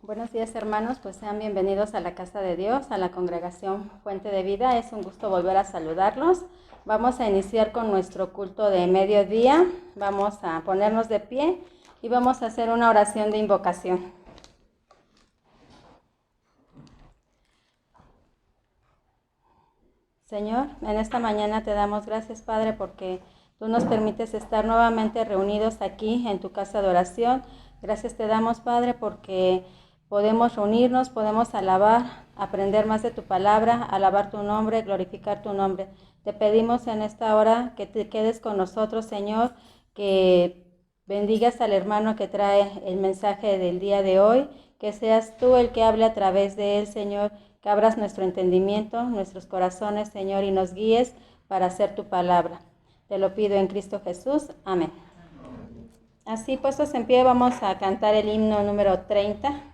Buenos días, hermanos, pues sean bienvenidos a la casa de Dios, a la congregación Fuente de Vida. Es un gusto volver a saludarlos. Vamos a iniciar con nuestro culto de mediodía. Vamos a ponernos de pie y vamos a hacer una oración de invocación. Señor, en esta mañana te damos gracias, Padre, porque tú nos permites estar nuevamente reunidos aquí en tu casa de oración. Gracias te damos, Padre, porque podemos reunirnos, podemos alabar, aprender más de tu palabra, alabar tu nombre, glorificar tu nombre. Te pedimos en esta hora que te quedes con nosotros, Señor, que bendigas al hermano que trae el mensaje del día de hoy, que seas tú el que hable a través de él, Señor, que abras nuestro entendimiento, nuestros corazones, Señor, y nos guíes para hacer tu palabra. Te lo pido en Cristo Jesús. Amén. Así puestos en pie, vamos a cantar el himno número 30.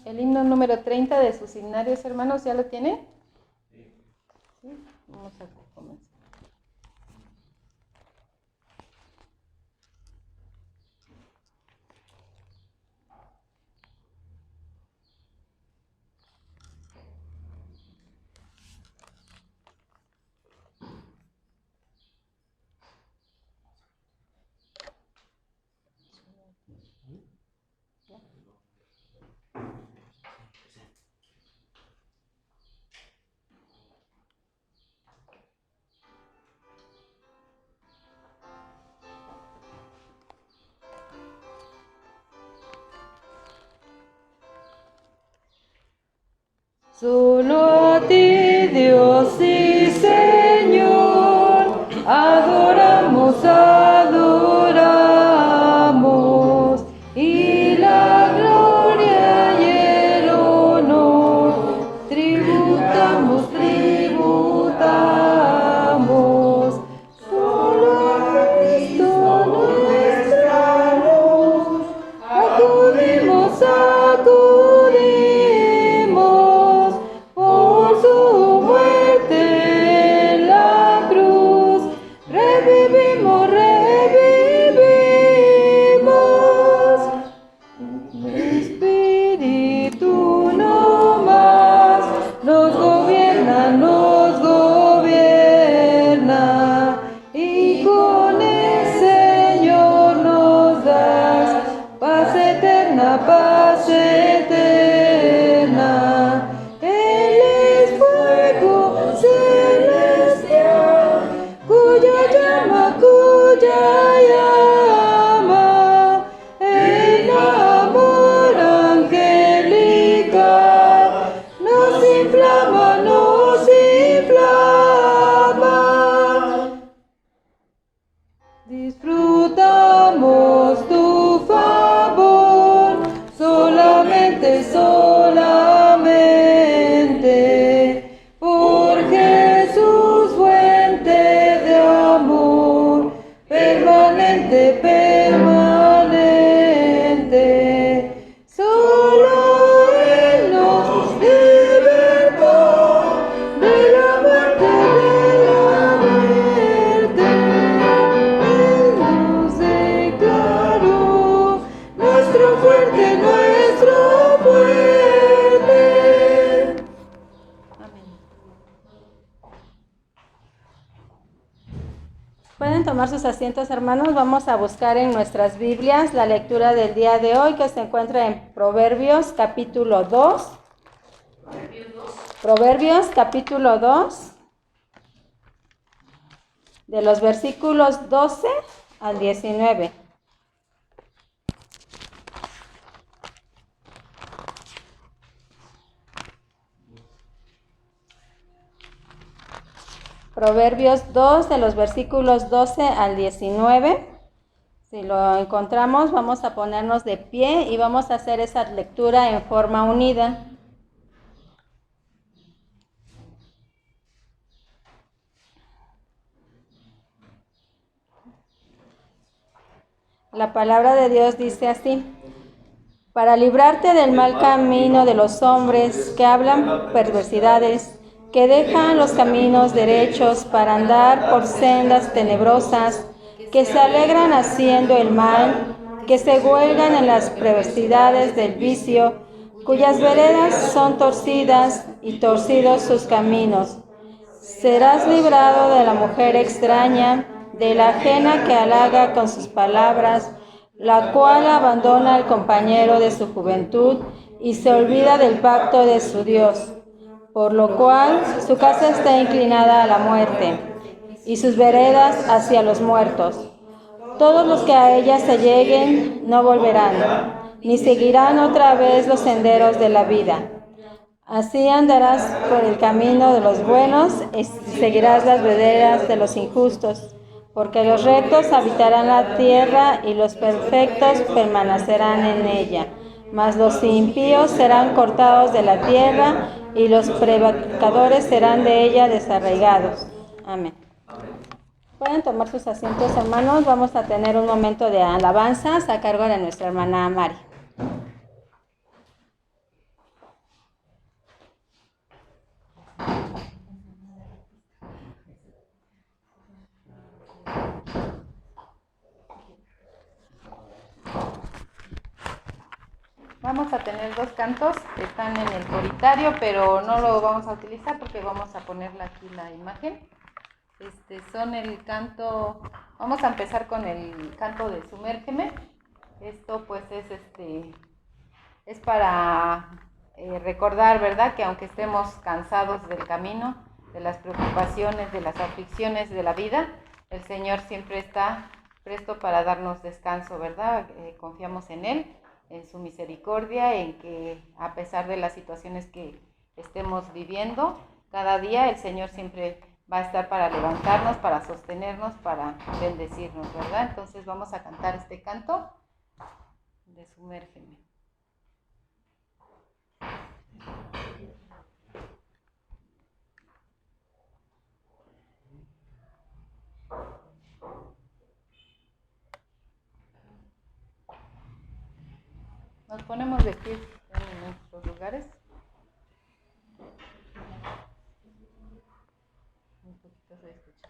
El himno número 30 de sus signarios, hermanos, ¿ya lo tiene? Sí. Vamos a comenzar. Solo a ti, Dios y Señor, adoramos, y la gloria y el honor tributamos. Solo a Cristo nuestra luz acudimos. Por su muerte en la cruz, revivimos. Espíritu no más nos gobierna, y con el Señor nos das paz eterna. Él es fuego celestial, cuya llama, el amor angelical nos inflama. Disfrutamos tu favor solamente, por Jesús, fuente de amor, permanente. Solo Él nos libertó de la muerte. Él nos declaró nuestro fuerte. Amén. Pueden tomar sus asientos, hermanos. Vamos a buscar en nuestras Biblias la lectura del día de hoy, que se encuentra en Proverbios capítulo 2. Proverbios capítulo 2, de los versículos 12 al 19. Proverbios 2, de los versículos 12 al 19. Si lo encontramos, vamos a ponernos de pie y vamos a hacer esa lectura en forma unida. La palabra de Dios dice así: para librarte del mal camino de los hombres que hablan perversidades, que dejan los caminos derechos para andar por sendas tenebrosas, que se alegran haciendo el mal, que se huelgan en las perversidades del vicio, cuyas veredas son torcidas y torcidos sus caminos. Serás librado de la mujer extraña, de la ajena que halaga con sus palabras, la cual abandona al compañero de su juventud y se olvida del pacto de su Dios, por lo cual su casa está inclinada a la muerte y sus veredas hacia los muertos. Todos los que a ella se lleguen no volverán, ni seguirán otra vez los senderos de la vida. Así andarás por el camino de los buenos y seguirás las veredas de los injustos, porque los rectos habitarán la tierra y los perfectos permanecerán en ella. Mas los impíos serán cortados de la tierra y los prevaricadores serán de ella desarraigados. Amén. Pueden tomar sus asientos, hermanos. Vamos a tener un momento de alabanzas a cargo de nuestra hermana Mari. Vamos a tener dos cantos que están en el coritario, pero no lo vamos a utilizar porque vamos a ponerle aquí la imagen. Son el canto, vamos a empezar con el canto de Sumérgeme. Esto pues es para recordar, ¿verdad?, que aunque estemos cansados del camino, de las preocupaciones, de las aflicciones de la vida, el Señor siempre está presto para darnos descanso, ¿verdad? Confiamos en Él, en su misericordia, en que a pesar de las situaciones que estemos viviendo, cada día el Señor siempre va a estar para levantarnos, para sostenernos, para bendecirnos, ¿verdad? Entonces vamos a cantar este canto de Sumérgeme. Nos ponemos de pie en nuestros lugares. Un poquito se escucha.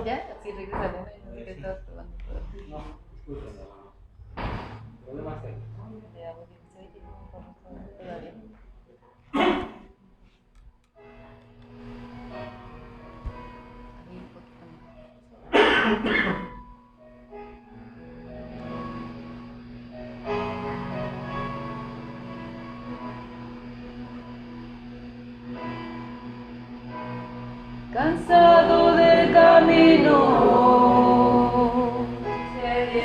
¿Ya? Así regresa, ¿no? ¿Qué estás probando? No, escúchame. El problema es ahí. Ya, porque se oye todavía. Ahí un poquito más. Cansado del camino,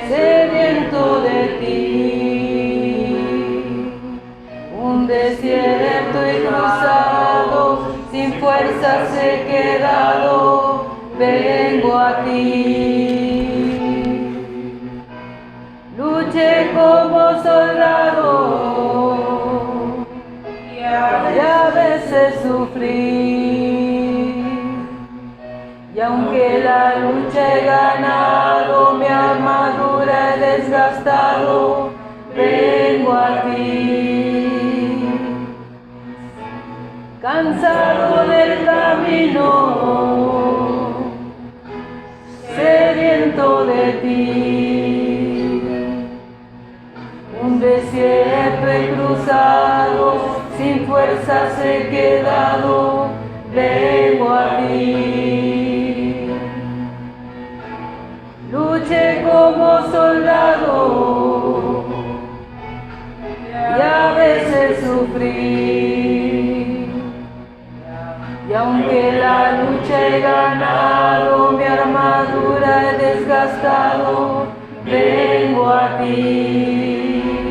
sediento de ti, un desierto he cruzado, sin fuerzas he quedado, vengo a ti. Luché como soldado y a veces sufrí. Y aunque la lucha he ganado, mi armadura he desgastado, vengo a ti. Cansado del camino, sediento de ti, un desierto he cruzado, sin fuerzas he quedado, vengo a ti. Luché como soldado y a veces sufrí. Y aunque la lucha he ganado, mi armadura he desgastado, vengo a ti.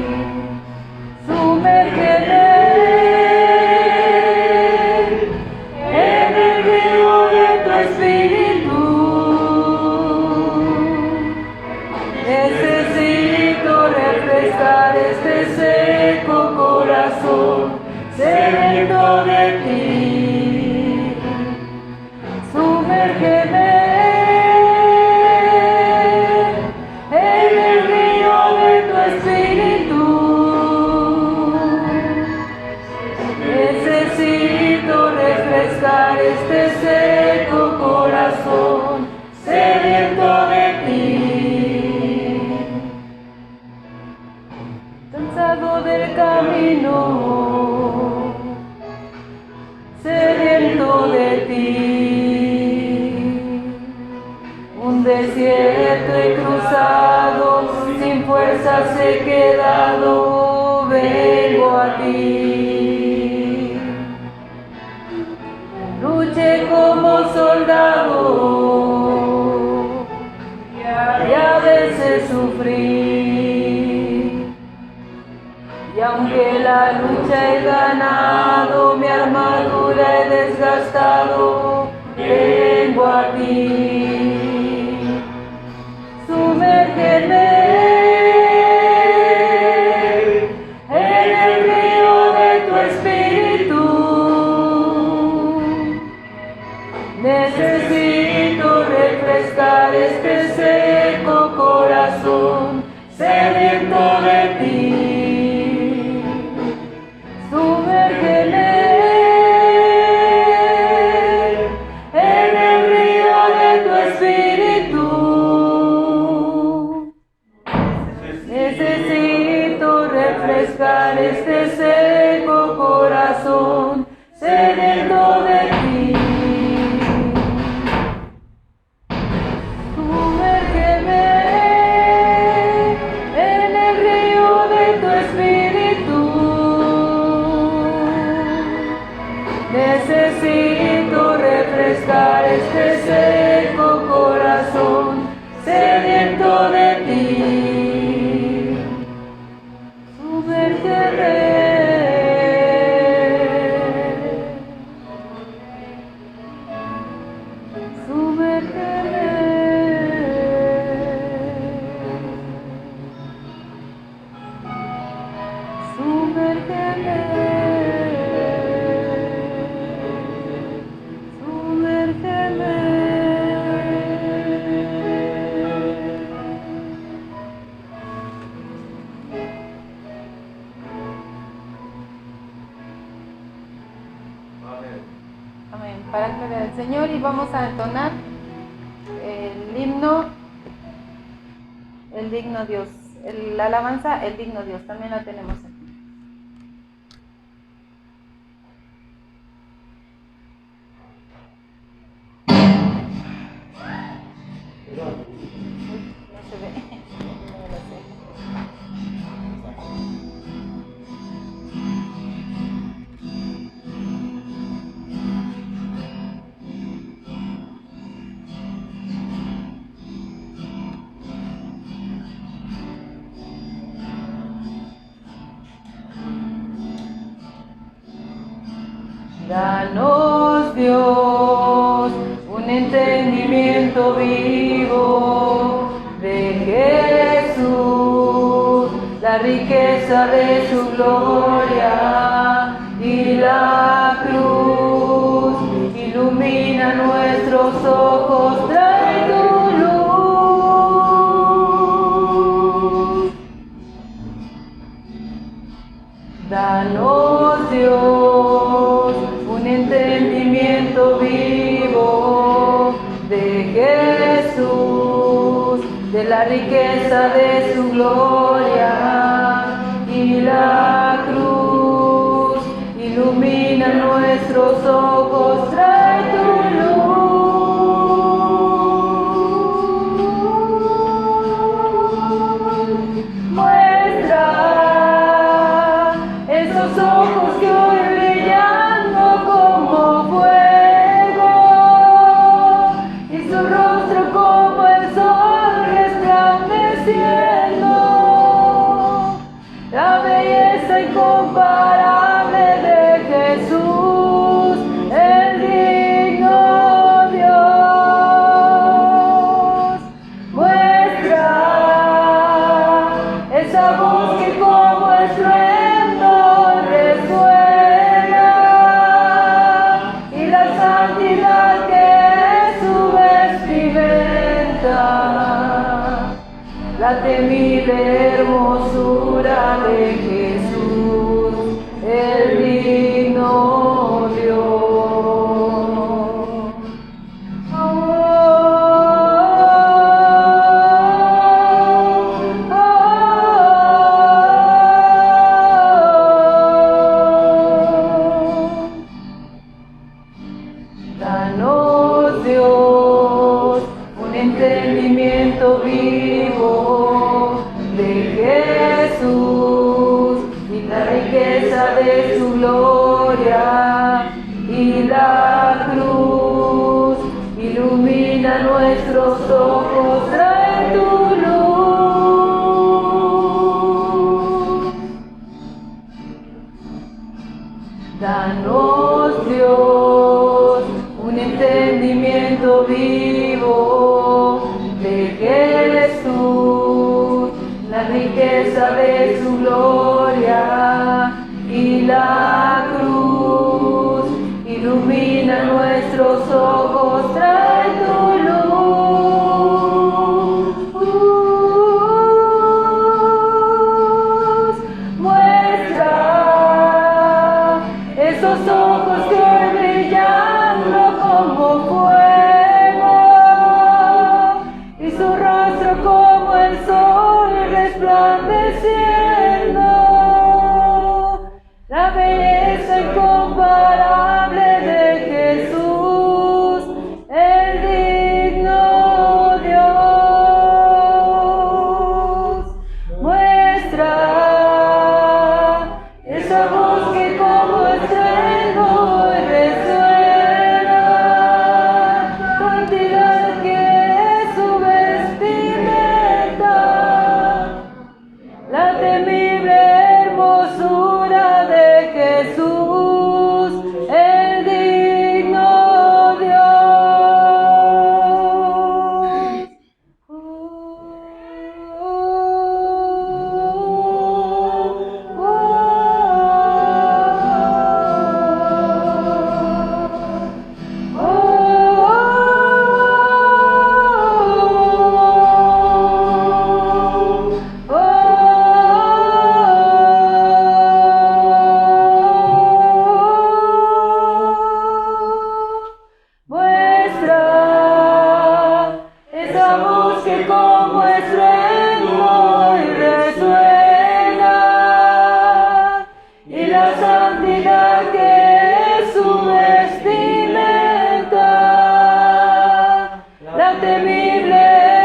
Sumérgeme en el río de tu espíritu. Necesito refrescar este seco corazón, sediento de ti. fuerzas he quedado, vengo a ti. Luché como soldado y a veces sufrí. Y aunque la lucha he ganado, mi armadura he desgastado, vengo a ti. Sumérgeme en el río de tu espíritu. Necesito refrescar este seco corazón sediento de ti. Sumérgeme en el río de tu espíritu. Necesito refrescar este seco corazón sediento de ti. Sumérgeme en el río de tu espíritu. Necesito refrescar este seco corazón sediento de ti. Sumérgeme. Sumérgeme. Sumérgeme. Amén. Para gloria del Señor, y vamos a entonar el himno, el digno Dios, la alabanza, el digno Dios, también la tenemos aquí. No se ve. No lo sé. Danos, Dios, un entendimiento vivo de Jesús, la riqueza de su gloria y la cruz. Ilumina nuestros ojos, trae tu luz. Danos, Dios, un entendimiento vivo de Jesús, de la riqueza de su gloria y la cruz. Ilumina nuestros ojos, trae tu luz. Muestra esos ojos que hoy brillando como fuego, y su rostro como el sol resplandeciendo, la belleza incomparable de Jesús, el gloria y la cruz. Ilumina nuestros ojos, trae tu luz. Danos, Dios, un entendimiento vivo de Jesús, la riqueza de su gloria y la cruz. Ilumina nuestros ojos, trae tu luz. Muestra esos ojos que hoy brillando como fuego y su rostro como el sol resplandeciendo. La belleza incomparable de Jesús, el digno Dios. Muestra esa voz que como estruendo resuena, santidad que es su vestimenta, la temible hermosura de Jesús, el digno Dios. Muestra esa voz que como estruendo y resuena, y la santidad que es su vestimenta, la temible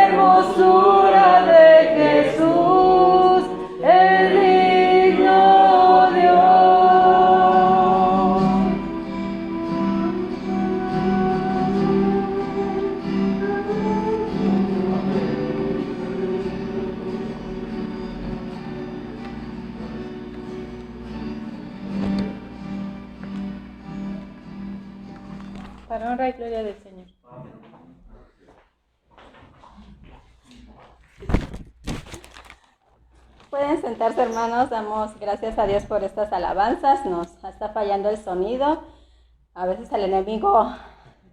hermosura de Jesús, el digno Dios. Para honra y gloria del Señor. Pueden sentarse, hermanos. Damos gracias a Dios por estas alabanzas. Nos está fallando el sonido. A veces el enemigo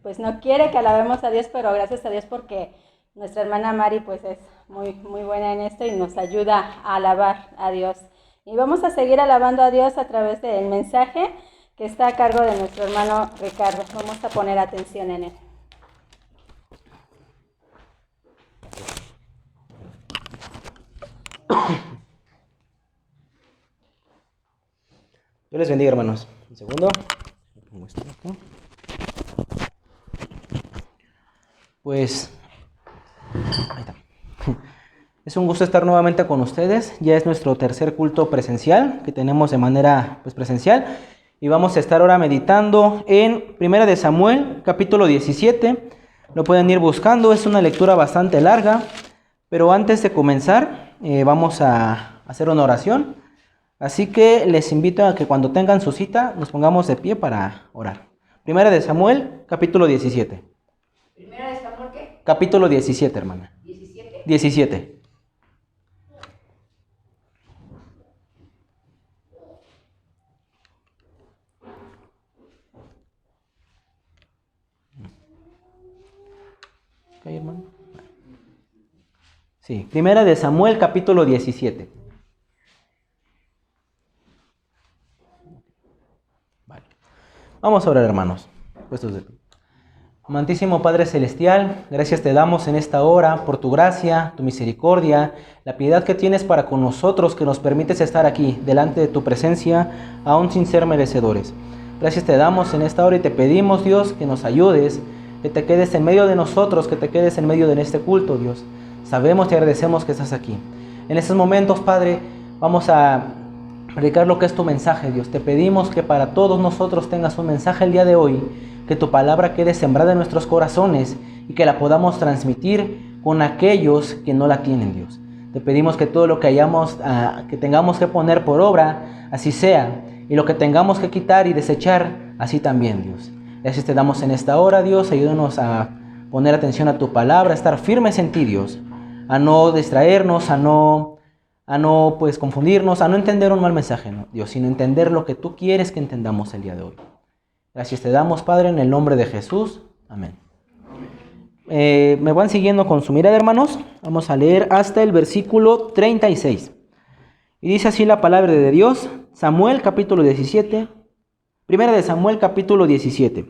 pues no quiere que alabemos a Dios, pero gracias a Dios porque nuestra hermana Mari pues es muy buena en esto y nos ayuda a alabar a Dios. Y vamos a seguir alabando a Dios a través del mensaje que está a cargo de nuestro hermano Ricardo. Vamos a poner atención en él. Dios les bendiga, hermanos. Un segundo. Pongo esto acá. Pues, ahí está. Es un gusto estar nuevamente con ustedes. Ya es nuestro tercer culto presencial que tenemos de manera presencial. Y vamos a estar ahora meditando en 1 de Samuel, capítulo 17. Lo pueden ir buscando, es una lectura bastante larga. Pero antes de comenzar, vamos a hacer una oración. Así que les invito a que cuando tengan su cita, nos pongamos de pie para orar. 1 de Samuel, capítulo 17. ¿1 de Samuel qué? Capítulo 17, hermana. ¿17? 17. ¿Qué hay, hermano? Sí, 1 de Samuel, capítulo 17. Vale. Vamos a orar, hermanos. Puestos de pie. Amantísimo Padre Celestial, gracias te damos en esta hora por tu gracia, tu misericordia, la piedad que tienes para con nosotros, que nos permites estar aquí, delante de tu presencia, aún sin ser merecedores. Gracias te damos en esta hora y te pedimos, Dios, que nos ayudes, que te quedes en medio de nosotros, que te quedes en medio de este culto, Dios. Sabemos y agradecemos que estás aquí. En estos momentos, Padre, vamos a predicar lo que es tu mensaje, Dios. Te pedimos que para todos nosotros tengas un mensaje el día de hoy, que tu palabra quede sembrada en nuestros corazones y que la podamos transmitir con aquellos que no la tienen, Dios. Te pedimos que todo lo que que tengamos que poner por obra, así sea, y lo que tengamos que quitar y desechar, así también, Dios. Gracias te damos en esta hora, Dios. Ayúdanos a poner atención a tu palabra, a estar firmes en ti, Dios, a no distraernos, a no pues confundirnos, a no entender un mal mensaje, ¿no, Dios, sino entender lo que tú quieres que entendamos el día de hoy. Gracias te damos, Padre, en el nombre de Jesús. Amén. Me van siguiendo con su mirada, hermanos. Vamos a leer hasta el versículo 36. Y dice así la palabra de Dios, Samuel capítulo 17, primera de Samuel capítulo 17.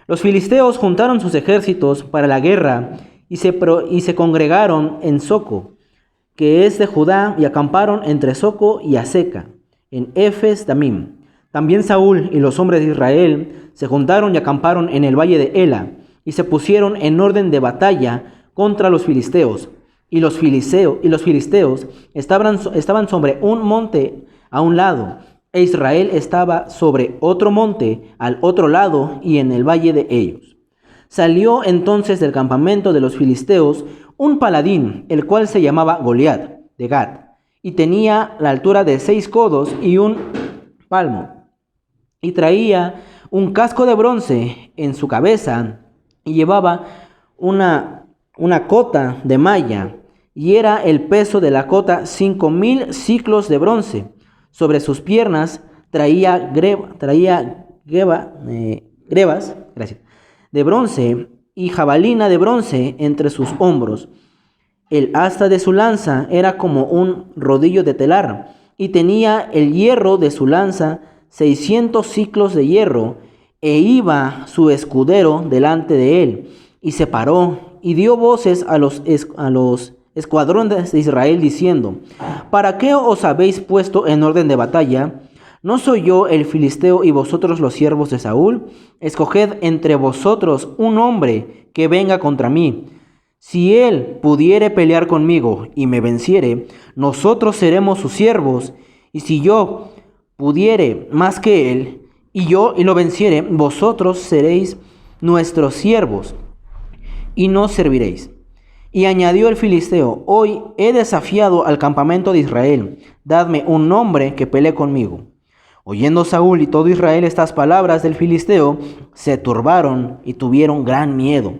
Los filisteos juntaron sus ejércitos para la guerra y se congregaron en Soco, que es de Judá, y acamparon entre Soco y Aseca, en Efes Damim. También Saúl y los hombres de Israel se juntaron y acamparon en el valle de Ela, y se pusieron en orden de batalla contra los filisteos. Y los filisteos estaban sobre un monte a un lado, e Israel estaba sobre otro monte al otro lado y en el valle de ellos. Salió entonces del campamento de los filisteos un paladín, el cual se llamaba Goliat, de Gat, y tenía la altura de 6 codos y un palmo, y traía un casco de bronce en su cabeza, y llevaba una cota de malla, y era el peso de la cota 5,000 siclos de bronce. Sobre sus piernas traía grebas de bronce y jabalina de bronce entre sus hombros. El asta de su lanza era como un rodillo de telar, y tenía el hierro de su lanza 600 siclos de hierro, e iba su escudero delante de él, y se paró, y dio voces a los escuadrones de Israel, diciendo: ¿Para qué os habéis puesto en orden de batalla? ¿No soy yo el filisteo y vosotros los siervos de Saúl? Escoged entre vosotros un hombre que venga contra mí. Si él pudiere pelear conmigo y me venciere, nosotros seremos sus siervos. Y si yo pudiere más que él, y lo venciere, vosotros seréis nuestros siervos, y nos serviréis. Y añadió el filisteo: Hoy he desafiado al campamento de Israel, dadme un hombre que pelee conmigo. Oyendo Saúl y todo Israel estas palabras del filisteo, se turbaron y tuvieron gran miedo.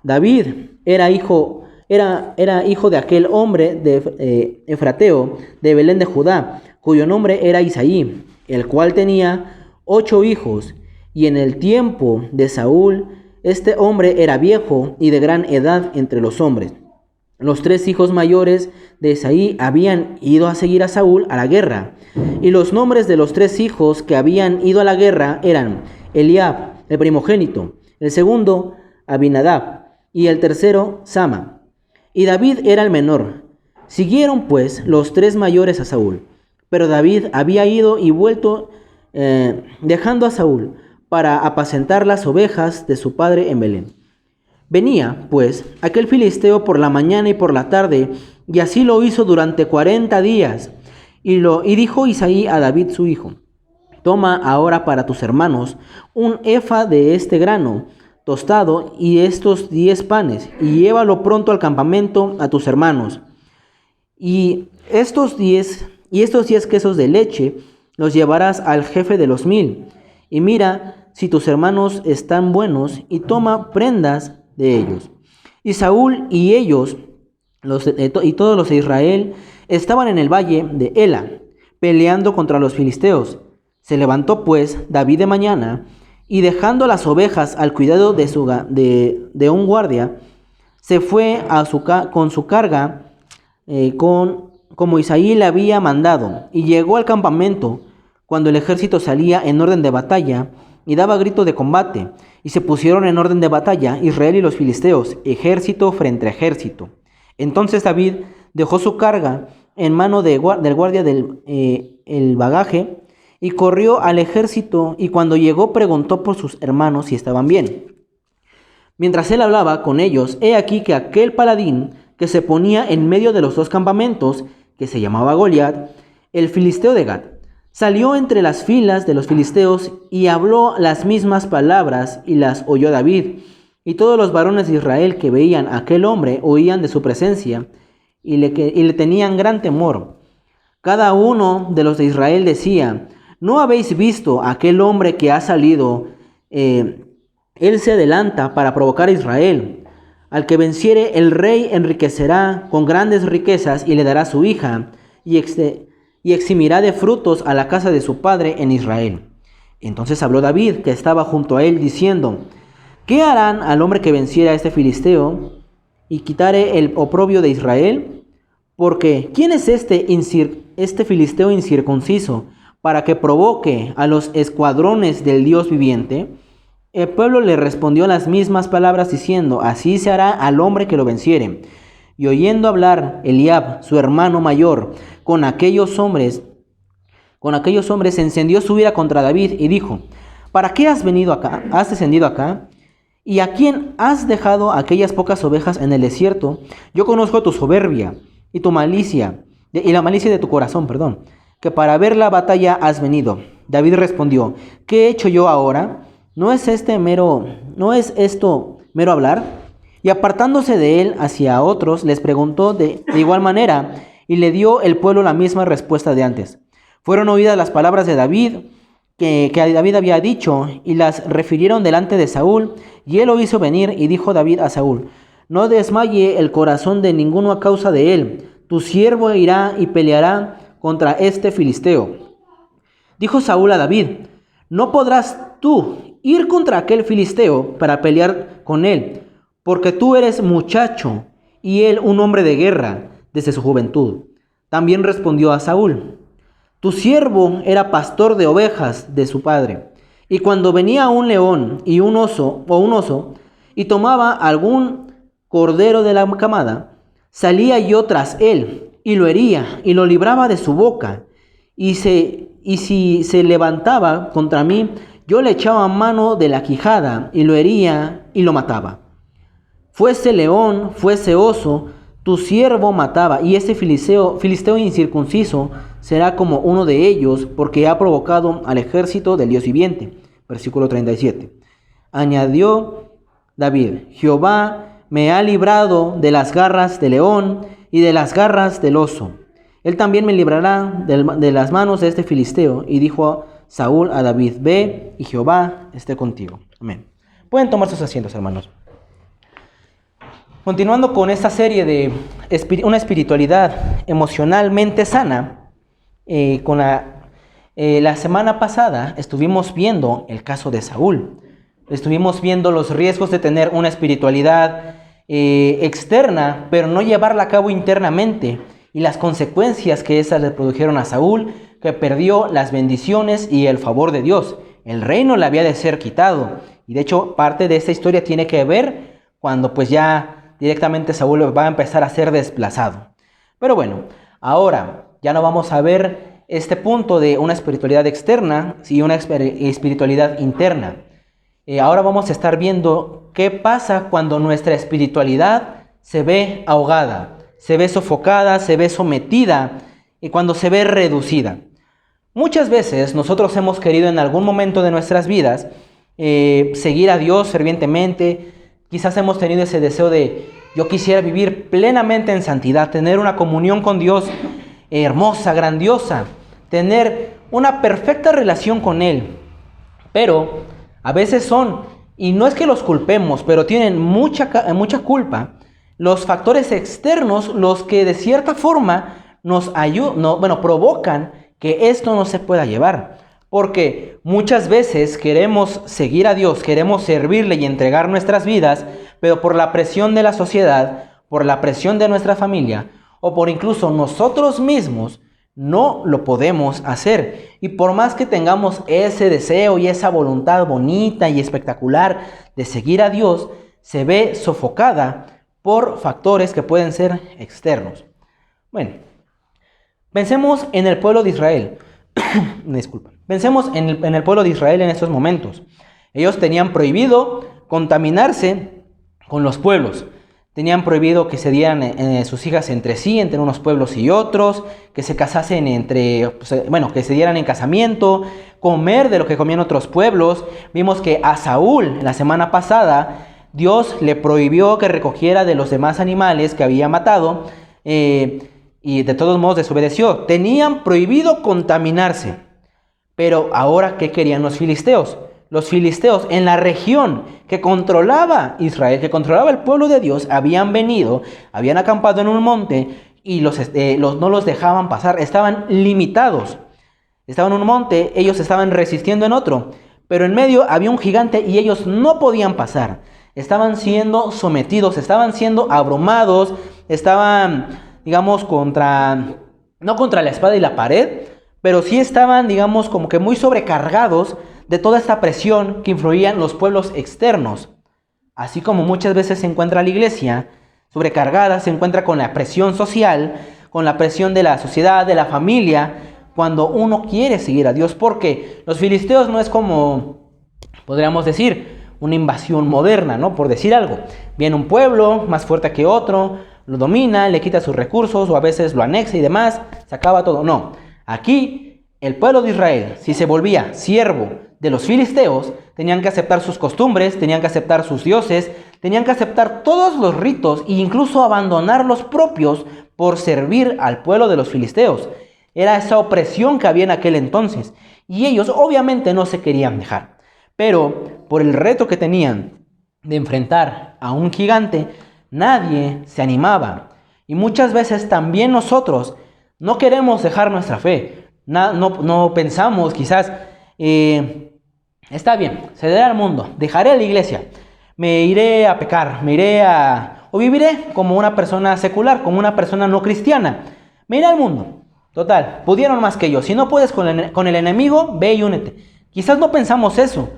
David era hijo de aquel hombre de Efrateo, de Belén de Judá, cuyo nombre era Isaí, el cual tenía 8 hijos. Y en el tiempo de Saúl, este hombre era viejo y de gran edad entre los hombres. Los 3 hijos mayores de Isaí habían ido a seguir a Saúl a la guerra. Y los nombres de los 3 hijos que habían ido a la guerra eran Eliab, el primogénito; el segundo, Abinadab; y el tercero, Sama. Y David era el menor. Siguieron pues los 3 mayores a Saúl. Pero David había ido y vuelto, dejando a Saúl para apacentar las ovejas de su padre en Belén. Venía, pues, aquel filisteo por la mañana y por la tarde, y así lo hizo durante 40 días. Y dijo Isaí a David su hijo: Toma ahora para tus hermanos un efa de este grano tostado y estos 10 panes, y llévalo pronto al campamento a tus hermanos. Y estos 10 quesos de leche los llevarás al jefe de los 1000. Y mira si tus hermanos están buenos, y toma prendas de ellos. Y Saúl y ellos, y todos los de Israel, estaban en el valle de Ela, peleando contra los filisteos. Se levantó pues David de mañana, y dejando las ovejas al cuidado de un guardia, se fue con su carga, como Isaí le había mandado, y llegó al campamento cuando el ejército salía en orden de batalla y daba grito de combate, y se pusieron en orden de batalla Israel y los filisteos, ejército frente a ejército. Entonces David dejó su carga en mano del guardia el bagaje, y corrió al ejército, y cuando llegó preguntó por sus hermanos si estaban bien. Mientras él hablaba con ellos, he aquí que aquel paladín que se ponía en medio de los 2 campamentos, que se llamaba Goliat, el filisteo de Gat, salió entre las filas de los filisteos y habló las mismas palabras y las oyó David. Y todos los varones de Israel que veían a aquel hombre huían de su presencia y le tenían gran temor. Cada uno de los de Israel decía: ¿no habéis visto a aquel hombre que ha salido? Él se adelanta para provocar a Israel. Al que venciere, el rey enriquecerá con grandes riquezas y le dará su hija, y eximirá de frutos a la casa de su padre en Israel. Entonces habló David, que estaba junto a él, diciendo: ¿qué harán al hombre que venciera a este filisteo y quitare el oprobio de Israel? Porque ¿quién es este filisteo incircunciso para que provoque a los escuadrones del Dios viviente? El pueblo le respondió las mismas palabras diciendo: así se hará al hombre que lo venciere. Y oyendo hablar Eliab, su hermano mayor, con aquellos hombres, se encendió su ira contra David y dijo: ¿para qué has descendido acá? ¿Y a quién has dejado aquellas pocas ovejas en el desierto? Yo conozco tu soberbia y tu malicia, y la malicia de tu corazón, que para ver la batalla has venido. David respondió: ¿qué he hecho yo ahora? ¿No es esto mero hablar? Y apartándose de él hacia otros, les preguntó de igual manera, y le dio el pueblo la misma respuesta de antes. Fueron oídas las palabras de David, que David había dicho, y las refirieron delante de Saúl, y él lo hizo venir, y dijo David a Saúl: no desmaye el corazón de ninguno a causa de él, tu siervo irá y peleará contra este filisteo. Dijo Saúl a David: no podrás tú ir contra aquel filisteo para pelear con él, porque tú eres muchacho, y él un hombre de guerra desde su juventud. También respondió a Saúl: tu siervo era pastor de ovejas de su padre, y cuando venía un león y un oso, y tomaba algún cordero de la camada, salía yo tras él, y lo hería, y lo libraba de su boca, y si se levantaba contra mí, yo le echaba mano de la quijada, y lo hería, y lo mataba. Fuese león, fuese oso, tu siervo mataba, y ese filisteo incircunciso será como uno de ellos, porque ha provocado al ejército del Dios viviente. Versículo 37. Añadió David: Jehová me ha librado de las garras del león y de las garras del oso. Él también me librará de las manos de este filisteo. Y dijo Saúl a David: ve, y Jehová esté contigo. Amén. Pueden tomar sus asientos, hermanos. Continuando con esta serie de una espiritualidad emocionalmente sana, con la semana pasada estuvimos viendo el caso de Saúl. Estuvimos viendo los riesgos de tener una espiritualidad externa, pero no llevarla a cabo internamente, y las consecuencias que esas le produjeron a Saúl, que perdió las bendiciones y el favor de Dios. El reino le había de ser quitado, y de hecho parte de esta historia tiene que ver cuando pues ya directamente Saúl va a empezar a ser desplazado. Pero bueno, ahora ya no vamos a ver este punto de una espiritualidad externa y una espiritualidad interna. Ahora vamos a estar viendo qué pasa cuando nuestra espiritualidad se ve ahogada, se ve sofocada, se ve sometida y cuando se ve reducida. Muchas veces nosotros hemos querido en algún momento de nuestras vidas seguir a Dios fervientemente. Quizás hemos tenido ese deseo de: yo quisiera vivir plenamente en santidad, tener una comunión con Dios hermosa, grandiosa, tener una perfecta relación con Él. Pero a veces y no es que los culpemos, pero tienen mucha culpa, los factores externos los que de cierta forma provocan que esto no se pueda llevar. Porque muchas veces queremos seguir a Dios, queremos servirle y entregar nuestras vidas, pero por la presión de la sociedad, por la presión de nuestra familia, o por incluso nosotros mismos, no lo podemos hacer. Y por más que tengamos ese deseo y esa voluntad bonita y espectacular de seguir a Dios, se ve sofocada por factores que pueden ser externos. Bueno, pensemos en el pueblo de Israel. Disculpa. Pensemos en el pueblo de Israel en estos momentos. Ellos tenían prohibido contaminarse con los pueblos. tenían prohibido que se dieran sus hijas entre sí, entre unos pueblos y otros, que se casasen que se dieran en casamiento, comer de lo que comían otros pueblos. Vimos que a Saúl, la semana pasada, Dios le prohibió que recogiera de los demás animales que había matado, y de todos modos desobedeció. Tenían prohibido contaminarse. Pero ahora, ¿qué querían los filisteos? Los filisteos en la región que controlaba Israel, que controlaba el pueblo de Dios, habían venido, habían acampado en un monte y no los dejaban pasar, estaban limitados. Estaban en un monte, ellos estaban resistiendo en otro, pero en medio había un gigante y ellos no podían pasar. Estaban siendo sometidos, estaban siendo abrumados, estaban, digamos, no contra la espada y la pared, pero sí estaban, digamos, como que muy sobrecargados de toda esta presión que influían los pueblos externos. Así como muchas veces se encuentra la iglesia sobrecargada, se encuentra con la presión social, con la presión de la sociedad, de la familia, cuando uno quiere seguir a Dios. Porque los filisteos no es como, podríamos decir, una invasión moderna, ¿no? Por decir algo. Viene un pueblo más fuerte que otro, lo domina, le quita sus recursos o a veces lo anexa y demás, se acaba todo. No, aquí el pueblo de Israel, si se volvía siervo de los filisteos, tenían que aceptar sus costumbres, tenían que aceptar sus dioses, tenían que aceptar todos los ritos e incluso abandonar los propios por servir al pueblo de los filisteos. Era esa opresión que había en aquel entonces y ellos obviamente no se querían dejar. Pero por el reto que tenían de enfrentar a un gigante, nadie se animaba. Y muchas veces también nosotros no queremos dejar nuestra fe. No pensamos quizás, está bien, cederé al mundo, dejaré la iglesia, me iré a pecar, o viviré como una persona secular, como una persona no cristiana. Me iré al mundo. Total, pudieron más que yo. Si no puedes con el enemigo, ve y únete. Quizás no pensamos eso,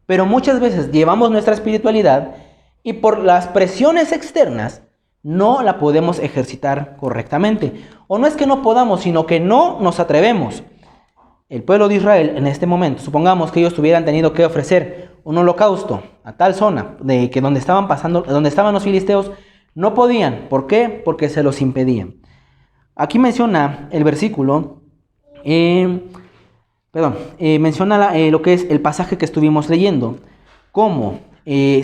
pero muchas veces llevamos nuestra espiritualidad y por las presiones externas no la podemos ejercitar correctamente. O no es que no podamos, sino que no nos atrevemos. El pueblo de Israel en este momento, supongamos que ellos hubieran tenido que ofrecer un holocausto a tal zona donde estaban los filisteos, no podían. ¿Por qué? Porque se los impedían. Aquí menciona el versículo, menciona lo que es el pasaje que estuvimos leyendo, como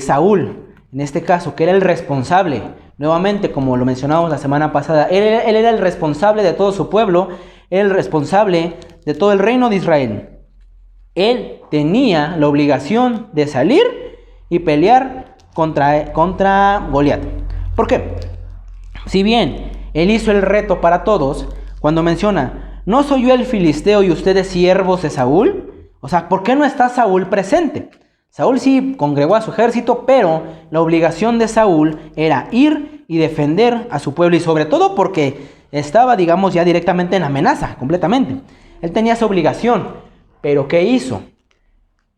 Saúl, en este caso, que era el responsable, nuevamente como lo mencionamos la semana pasada, él era el responsable de todo su pueblo, era el responsable de todo el reino de Israel. Él tenía la obligación de salir y pelear contra Goliat. ¿Por qué? Si bien él hizo el reto para todos, cuando menciona, ¿no soy yo el filisteo y ustedes siervos de Saúl? O sea, ¿por qué no está Saúl presente? Saúl sí congregó a su ejército, pero la obligación de Saúl era ir y defender a su pueblo, y sobre todo porque estaba, digamos, ya directamente en amenaza, completamente. Él tenía esa obligación, pero ¿qué hizo?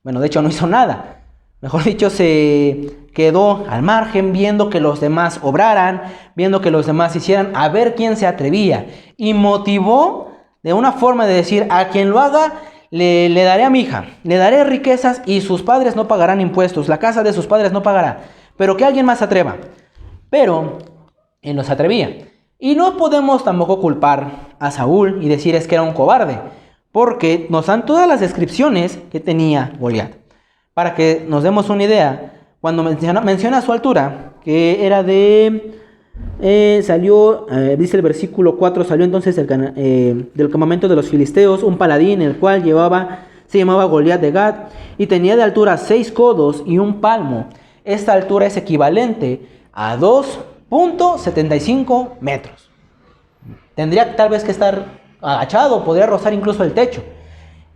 Bueno, de hecho no hizo nada. Mejor dicho, se quedó al margen viendo que los demás obraran, viendo que los demás hicieran, a ver quién se atrevía. Y motivó de una forma de decir, a quien lo haga, le daré a mi hija, le daré riquezas y sus padres no pagarán impuestos, la casa de sus padres no pagará, pero que alguien más se atreva. Pero él no se atrevía. Y no podemos tampoco culpar a Saúl y decir es que era un cobarde, porque nos dan todas las descripciones que tenía Goliat. Para que nos demos una idea, cuando menciona su altura, que era dice el versículo 4, salió entonces del campamento de los filisteos un paladín, el cual se llamaba Goliat de Gat, y tenía de altura 6 codos y un palmo. Esta altura es equivalente a 2.75 metros. Tendría tal vez que estar agachado, podría rozar incluso el techo.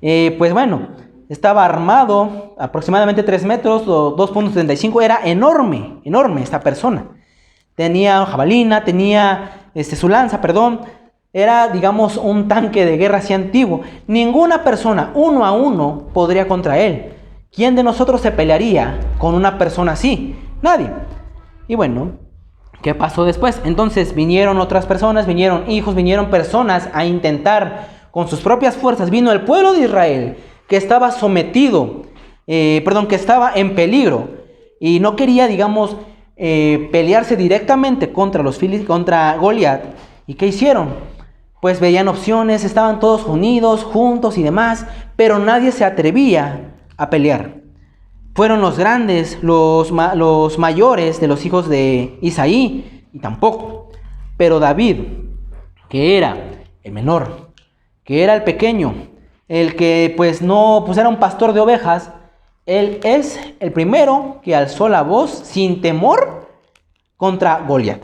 Pues bueno, estaba armado aproximadamente 3 metros o 2.75, era enorme esta persona. Tenía jabalina, tenía su lanza, era, digamos, un tanque de guerra así antiguo. Ninguna persona, uno a uno, podría contra él. ¿Quién de nosotros se pelearía con una persona así? Nadie. Y bueno, ¿qué pasó después? Entonces vinieron otras personas, vinieron hijos, vinieron personas a intentar con sus propias fuerzas. Vino el pueblo de Israel que estaba que estaba en peligro y no quería, digamos, pelearse directamente contra Goliat. ¿Y qué hicieron? Pues veían opciones, estaban todos unidos, juntos y demás, pero nadie se atrevía a pelear. Fueron los grandes, los mayores de los hijos de Isaí, y tampoco. Pero David, que era el menor, que era el pequeño, el que pues no, pues era un pastor de ovejas, él es el primero que alzó la voz sin temor contra Goliat,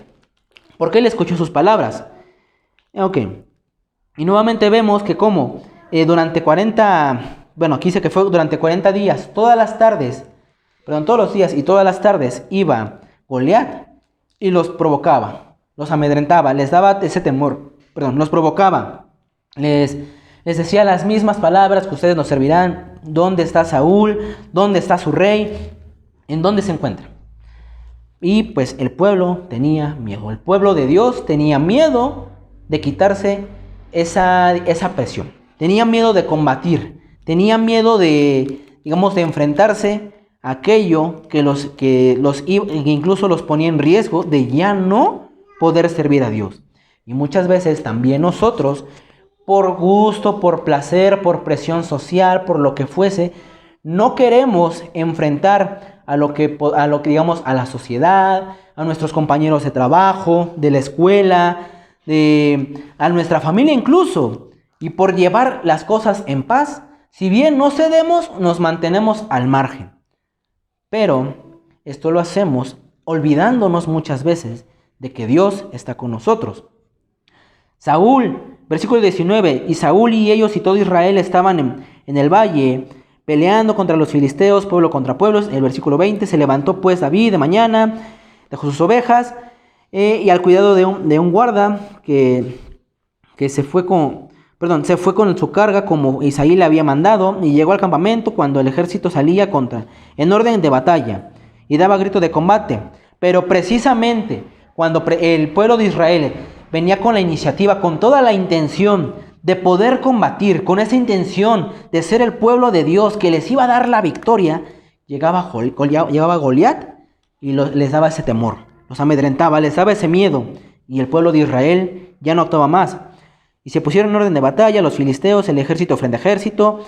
porque él escuchó sus palabras. Ok, y nuevamente vemos que como durante 40, bueno, aquí dice que fue durante 40 días, todas los días y todas las tardes iba Goliat y los provocaba, los amedrentaba, les daba ese temor, los provocaba, les decía las mismas palabras que ustedes nos servirán. ¿Dónde está Saúl? ¿Dónde está su rey? ¿En dónde se encuentra? Y pues el pueblo tenía miedo, el pueblo de Dios tenía miedo de quitarse esa presión, tenía miedo de combatir, tenía miedo de enfrentarse a aquello que incluso los ponía en riesgo de ya no poder servir a Dios. Y muchas veces también nosotros, por gusto, por placer, por presión social, por lo que fuese, no queremos enfrentar a lo que digamos, a la sociedad, a nuestros compañeros de trabajo, de la escuela, a nuestra familia incluso. Y por llevar las cosas en paz, si bien no cedemos, nos mantenemos al margen. Pero esto lo hacemos olvidándonos muchas veces de que Dios está con nosotros. Saúl, versículo 19, y Saúl y ellos y todo Israel estaban en el valle peleando contra los filisteos, pueblo contra pueblos. El versículo 20, se levantó pues David de mañana, dejó sus ovejas y al cuidado de un guarda que se fue con su carga como Isaí le había mandado, y llegó al campamento cuando el ejército salía en orden de batalla y daba grito de combate. Pero precisamente cuando el pueblo de Israel venía con la iniciativa, con toda la intención de poder combatir, con esa intención de ser el pueblo de Dios que les iba a dar la victoria, llegaba Goliat y les daba ese temor, los amedrentaba, les daba ese miedo, y el pueblo de Israel ya no actuaba más. Y se pusieron en orden de batalla los filisteos, el ejército frente a ejército.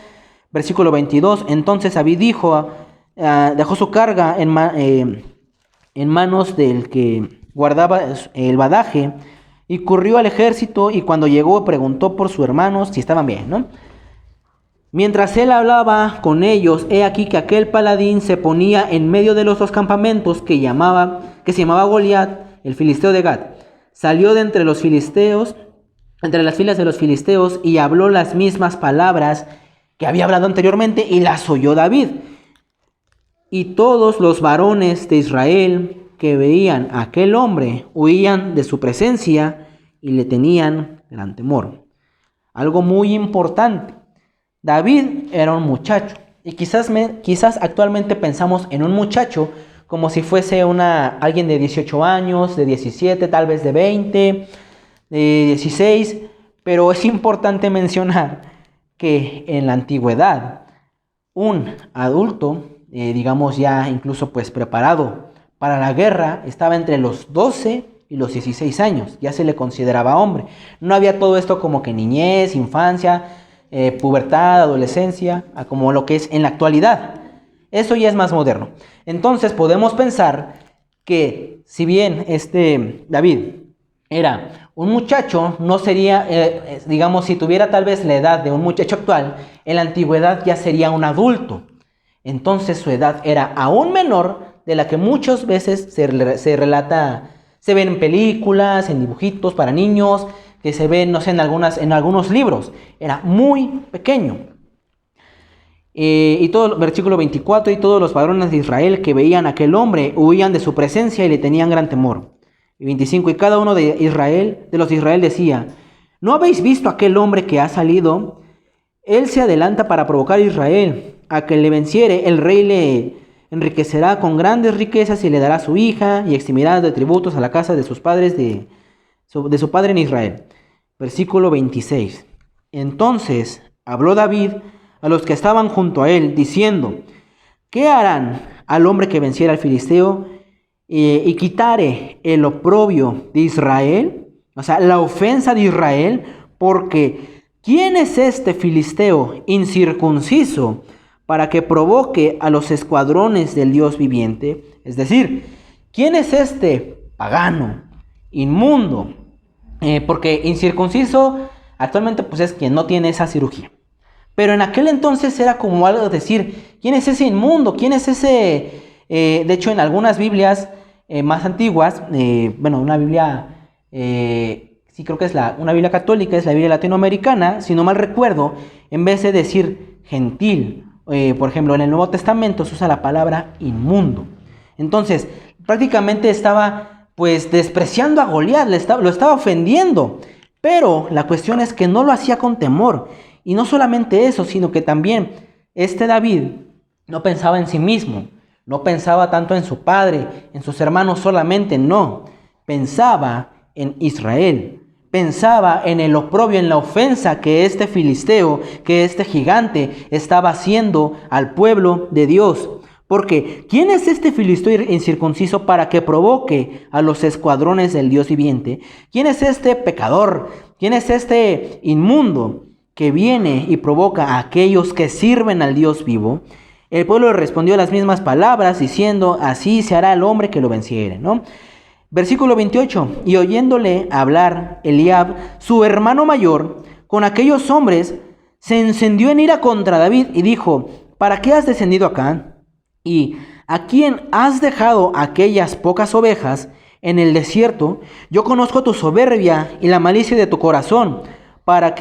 Versículo 22, entonces David dejó su carga en manos del que guardaba el badaje, y corrió al ejército, y cuando llegó preguntó por sus hermanos si estaban bien, ¿no? Mientras él hablaba con ellos, he aquí que aquel paladín se ponía en medio de los dos campamentos que se llamaba Goliat, el filisteo de Gat. Salió de entre las filas de los filisteos, y habló las mismas palabras que había hablado anteriormente, y las oyó David. Y todos los varones de Israel que veían a aquel hombre huían de su presencia y le tenían gran temor. Algo muy importante: David era un muchacho, y quizás actualmente pensamos en un muchacho como si fuese alguien de 18 años, de 17, tal vez de 20, de 16, pero es importante mencionar que en la antigüedad un adulto, digamos ya incluso pues preparado para la guerra, estaba entre los 12 y los 16 años, ya se le consideraba hombre. No había todo esto como que niñez, infancia, pubertad, adolescencia, como lo que es en la actualidad. Eso ya es más moderno. Entonces podemos pensar que si bien David era un muchacho, no sería, digamos, si tuviera tal vez la edad de un muchacho actual, en la antigüedad ya sería un adulto. Entonces su edad era aún menor de la que muchas veces se relata, se ven en películas, en dibujitos para niños, que se ven, no sé, en algunos libros. Era muy pequeño. Versículo 24, y todos los varones de Israel que veían a aquel hombre huían de su presencia y le tenían gran temor. Y 25, y cada uno de los de Israel decía: ¿no habéis visto a aquel hombre que ha salido? Él se adelanta para provocar a Israel. A que le venciere, el rey le enriquecerá con grandes riquezas y le dará su hija, y eximirá de tributos a la casa de sus padres de su padre en Israel. Versículo 26. Entonces habló David a los que estaban junto a él, diciendo: ¿qué harán al hombre que venciera al filisteo? y quitare el oprobio de Israel, o sea, la ofensa de Israel, porque ¿quién es este filisteo incircunciso para que provoque a los escuadrones del Dios viviente? Es decir, ¿quién es este pagano, inmundo? Porque incircunciso actualmente pues es quien no tiene esa cirugía. Pero en aquel entonces era como algo de decir, ¿quién es ese inmundo? ¿Quién es ese? De hecho, en algunas Biblias más antiguas, una Biblia, sí creo que es una Biblia católica, es la Biblia latinoamericana, si no mal recuerdo, en vez de decir gentil, por ejemplo, en el Nuevo Testamento se usa la palabra inmundo. Entonces, prácticamente estaba pues despreciando a Goliat, lo estaba ofendiendo. Pero la cuestión es que no lo hacía con temor. Y no solamente eso, sino que también este David no pensaba en sí mismo, no pensaba tanto en su padre, en sus hermanos solamente, no. Pensaba en Israel, pensaba en el oprobio, en la ofensa que este filisteo, que este gigante estaba haciendo al pueblo de Dios. Porque, ¿quién es este filisteo incircunciso para que provoque a los escuadrones del Dios viviente? ¿Quién es este pecador? ¿Quién es este inmundo que viene y provoca a aquellos que sirven al Dios vivo? El pueblo le respondió las mismas palabras, diciendo, así se hará el hombre que lo venciere, ¿no? Versículo 28, y oyéndole hablar Eliab, su hermano mayor, con aquellos hombres, se encendió en ira contra David y dijo, ¿para qué has descendido acá? ¿Y a quién has dejado aquellas pocas ovejas en el desierto? Yo conozco tu soberbia y la malicia de tu corazón, para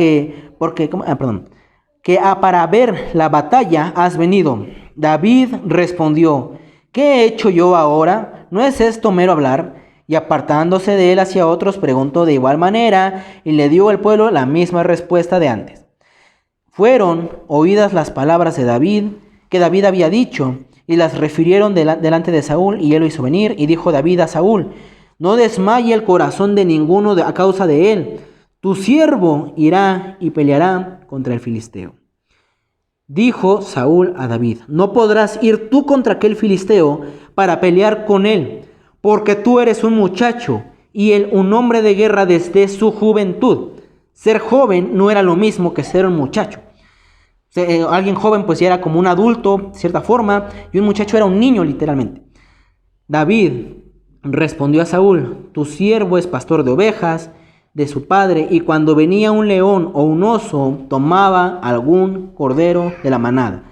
ver la batalla has venido. David respondió, ¿qué he hecho yo ahora? ¿No es esto mero hablar? Y apartándose de él hacia otros, preguntó de igual manera, y le dio al pueblo la misma respuesta de antes. Fueron oídas las palabras de David, que David había dicho, y las refirieron delante de Saúl, y él lo hizo venir, y dijo David a Saúl, no desmaye el corazón de ninguno a causa de él, tu siervo irá y peleará contra el filisteo. Dijo Saúl a David, no podrás ir tú contra aquel filisteo para pelear con él, porque tú eres un muchacho, y él un hombre de guerra desde su juventud. Ser joven no era lo mismo que ser un muchacho. Alguien joven pues ya era como un adulto, de cierta forma, y un muchacho era un niño literalmente. David respondió a Saúl, tu siervo es pastor de ovejas de su padre, y cuando venía un león o un oso, tomaba algún cordero de la manada.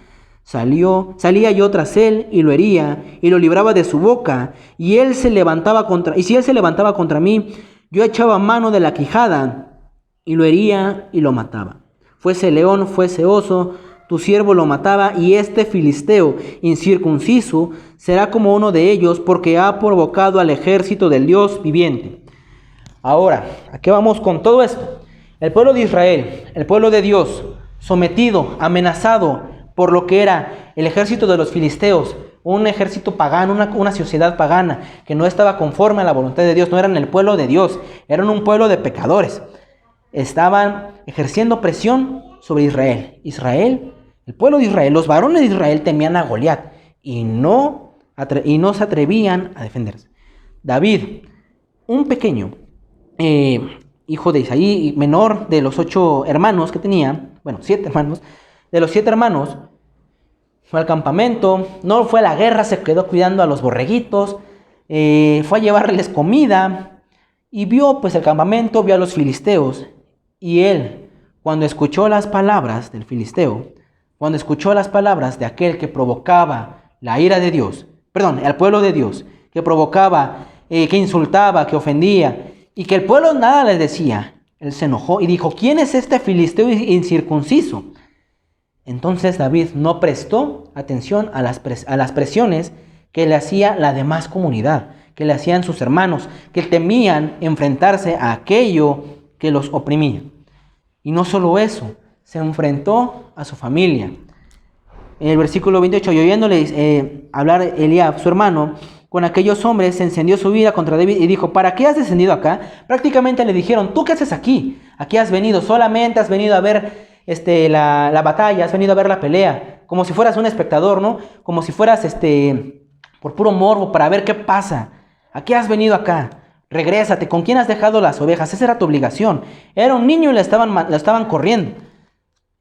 Salía yo tras él y lo hería, y lo libraba de su boca, y si él se levantaba contra mí, yo echaba mano de la quijada, y lo hería y lo mataba. Fuese león, fuese oso, tu siervo lo mataba, y este filisteo incircunciso será como uno de ellos, porque ha provocado al ejército del Dios viviente. Ahora, ¿a qué vamos con todo esto? El pueblo de Israel, el pueblo de Dios, sometido, amenazado por lo que era el ejército de los filisteos, un ejército pagano, una sociedad pagana, que no estaba conforme a la voluntad de Dios, no eran el pueblo de Dios, eran un pueblo de pecadores. Estaban ejerciendo presión sobre Israel. El pueblo de Israel, los varones de Israel temían a Goliat y no se atrevían a defenderse. David, un pequeño hijo de Isaí, menor de los 8 hermanos que tenía, 7 hermanos, de los 7 hermanos, fue al campamento, no fue a la guerra, se quedó cuidando a los borreguitos, fue a llevarles comida y vio pues el campamento, vio a los filisteos. Y él, cuando escuchó las palabras del filisteo, cuando escuchó las palabras de aquel que provocaba la ira de Dios, al pueblo de Dios, que provocaba, que insultaba, que ofendía, y que el pueblo nada les decía, él se enojó y dijo, ¿quién es este filisteo incircunciso? Entonces David no prestó atención a las presiones que le hacía la demás comunidad, que le hacían sus hermanos, que temían enfrentarse a aquello que los oprimía. Y no solo eso, se enfrentó a su familia. En el versículo 28, y oyéndole hablar Eliab, su hermano, con aquellos hombres, se encendió su ira contra David y dijo, ¿para qué has descendido acá? Prácticamente le dijeron, ¿tú qué haces aquí? Aquí has venido, solamente has venido a ver la batalla, has venido a ver la pelea, como si fueras un espectador, ¿no? Como si fueras por puro morbo, para ver qué pasa. ¿A qué has venido acá? Regrésate, ¿con quién has dejado las ovejas? Esa era tu obligación. Era un niño y lo estaban corriendo.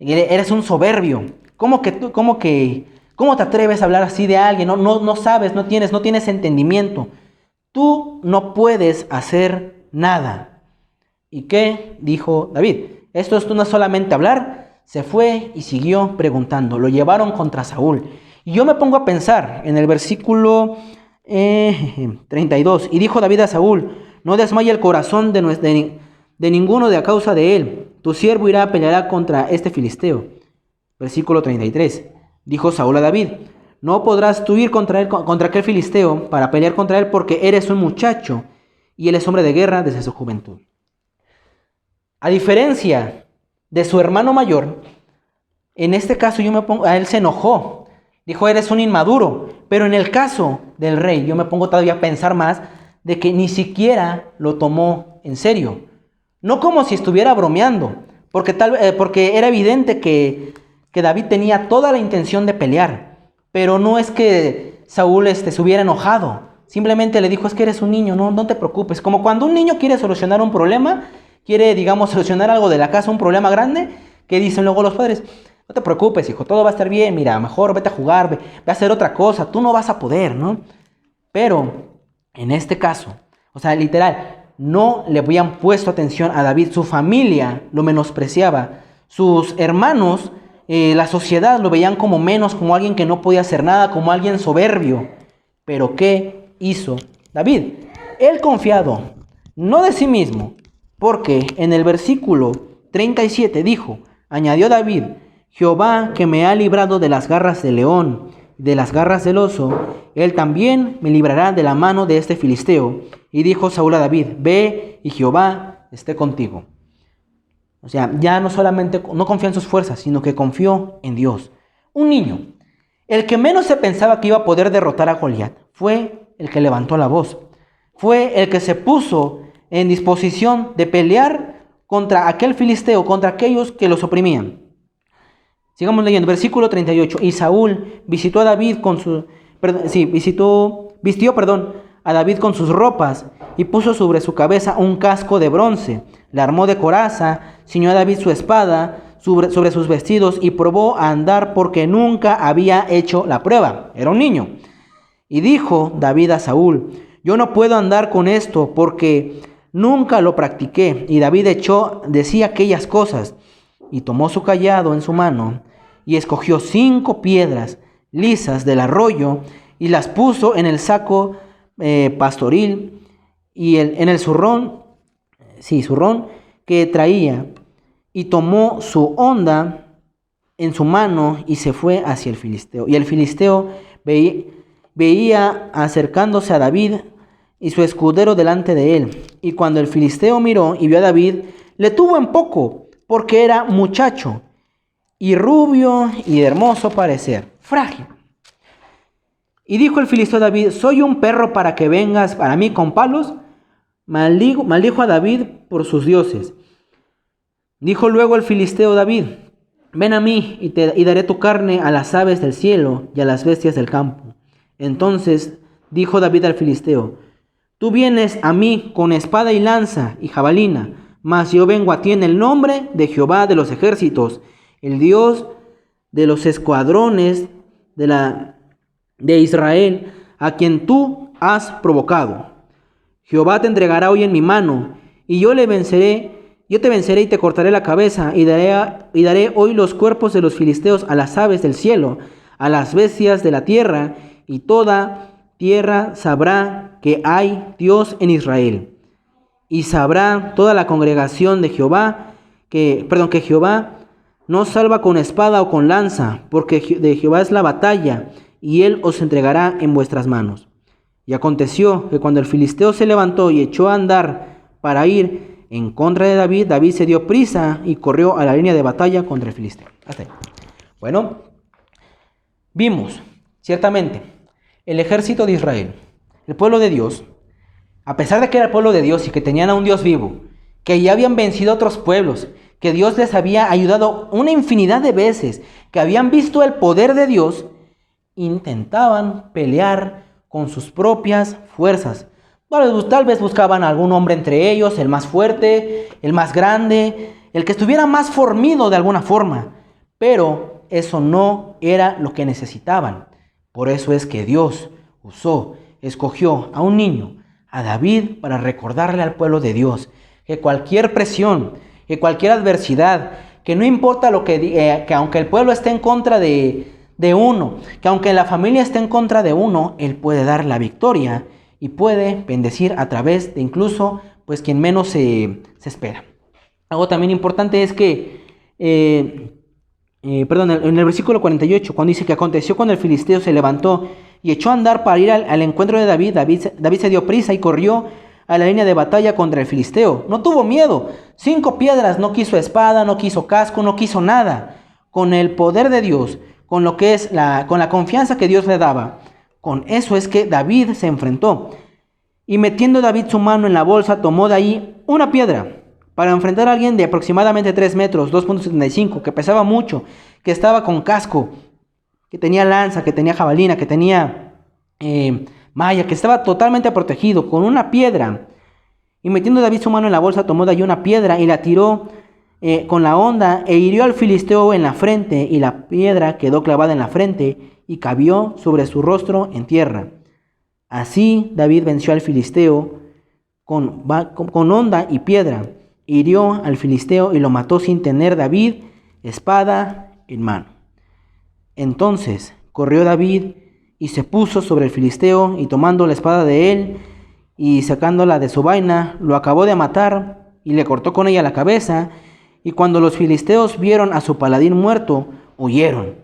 Eres un soberbio. ¿Cómo te atreves a hablar así de alguien? No sabes, no tienes entendimiento. Tú no puedes hacer nada. ¿Y qué dijo David? Esto es no es solamente hablar. Se fue y siguió preguntando. Lo llevaron contra Saúl. Y yo me pongo a pensar en el versículo 32. Y dijo David a Saúl: no desmaye el corazón de ninguno a causa de él. Tu siervo irá a pelear contra este filisteo. Versículo 33. Dijo Saúl a David: no podrás tú ir contra aquel filisteo para pelear contra él, porque eres un muchacho y él es hombre de guerra desde su juventud. A diferencia de su hermano mayor, en este caso a él se enojó. Dijo: eres un inmaduro. Pero en el caso del rey, yo me pongo todavía a pensar más de que ni siquiera lo tomó en serio. No como si estuviera bromeando, porque era evidente que David tenía toda la intención de pelear. Pero no es que Saúl se hubiera enojado. Simplemente le dijo: es que eres un niño, no te preocupes. Como cuando un niño quiere solucionar un problema, quiere, solucionar algo de la casa, un problema grande, que dicen luego los padres: no te preocupes, hijo, todo va a estar bien, mira, mejor vete a jugar, ve a hacer otra cosa, tú no vas a poder, ¿no? Pero en este caso, literal, no le habían puesto atención a David. Su familia lo menospreciaba, sus hermanos, la sociedad lo veían como menos, como alguien que no podía hacer nada, como alguien soberbio. Pero ¿qué hizo David? Él confiado, no de sí mismo, porque en el versículo 37 dijo, añadió David: Jehová, que me ha librado de las garras del león, de las garras del oso, él también me librará de la mano de este filisteo. Y dijo Saúl a David: ve y Jehová esté contigo. Ya no confió en sus fuerzas, sino que confió en Dios. Un niño, el que menos se pensaba que iba a poder derrotar a Goliat, fue el que levantó la voz. Fue el que se puso en disposición de pelear contra aquel filisteo, contra aquellos que los oprimían. Sigamos leyendo, versículo 38. Y Saúl vistió a David con sus ropas y puso sobre su cabeza un casco de bronce. La armó de coraza, ciñó a David su espada sobre sus vestidos y probó a andar porque nunca había hecho la prueba. Era un niño. Y dijo David a Saúl: yo no puedo andar con esto porque nunca lo practiqué. Y David decía aquellas cosas. Y tomó su cayado en su mano y escogió 5 piedras lisas del arroyo y las puso en el saco pastoril y en el zurrón que traía, y tomó su honda en su mano y se fue hacia el filisteo. Y el filisteo veía acercándose a David y su escudero delante de él. Y cuando el filisteo miró y vio a David, le tuvo en poco, porque era muchacho y rubio y de hermoso parecer, frágil. Y dijo el filisteo a David: ¿soy un perro para que vengas para mí con palos? Maldijo a David por sus dioses. Dijo luego el filisteo a David: ven a mí y daré tu carne a las aves del cielo y a las bestias del campo. Entonces dijo David al filisteo: tú vienes a mí con espada y lanza y jabalina, mas yo vengo a ti en el nombre de Jehová de los ejércitos, el Dios de los escuadrones de Israel, a quien tú has provocado. Jehová te entregará hoy en mi mano, y yo te venceré y te cortaré la cabeza, y daré hoy los cuerpos de los filisteos a las aves del cielo, a las bestias de la tierra, y toda tierra sabrá que hay Dios en Israel. Y sabrá toda la congregación de Jehová que Jehová no salva con espada o con lanza, porque de Jehová es la batalla, y él os entregará en vuestras manos. Y aconteció que cuando el filisteo se levantó y echó a andar para ir en contra de David, David se dio prisa y corrió a la línea de batalla contra el filisteo. Hasta ahí. Bueno, vimos, ciertamente, el ejército de Israel, el pueblo de Dios, a pesar de que era el pueblo de Dios y que tenían a un Dios vivo, que ya habían vencido a otros pueblos, que Dios les había ayudado una infinidad de veces, que habían visto el poder de Dios, intentaban pelear con sus propias fuerzas. Tal vez buscaban algún hombre entre ellos, el más fuerte, el más grande, el que estuviera más fornido de alguna forma. Pero eso no era lo que necesitaban. Por eso es que Dios escogió a un niño, a David, para recordarle al pueblo de Dios que cualquier presión, que cualquier adversidad, que no importa lo que aunque el pueblo esté en contra de uno, que aunque la familia esté en contra de uno, Él puede dar la victoria y puede bendecir a través de incluso pues quien menos se espera. Algo también importante es que, en el versículo 48, cuando dice que aconteció cuando el filisteo se levantó y echó a andar para ir al encuentro de David, David se dio prisa y corrió a la línea de batalla contra el filisteo. No tuvo miedo, 5 piedras, no quiso espada, no quiso casco, no quiso nada. Con el poder de Dios, con lo que es con la confianza que Dios le daba, con eso es que David se enfrentó. Y metiendo David su mano en la bolsa, tomó de ahí una piedra para enfrentar a alguien de aproximadamente 3 metros, 2.75, que pesaba mucho, que estaba con casco, que tenía lanza, que tenía jabalina, que tenía malla, que estaba totalmente protegido, con una piedra. Y metiendo David su mano en la bolsa, tomó de allí una piedra y la tiró con la honda e hirió al filisteo en la frente, y la piedra quedó clavada en la frente y cabió sobre su rostro en tierra. Así David venció al filisteo con honda y piedra, hirió al filisteo y lo mató sin tener David espada en mano. Entonces corrió David y se puso sobre el filisteo, y tomando la espada de él y sacándola de su vaina, lo acabó de matar y le cortó con ella la cabeza. Y cuando los filisteos vieron a su paladín muerto, huyeron.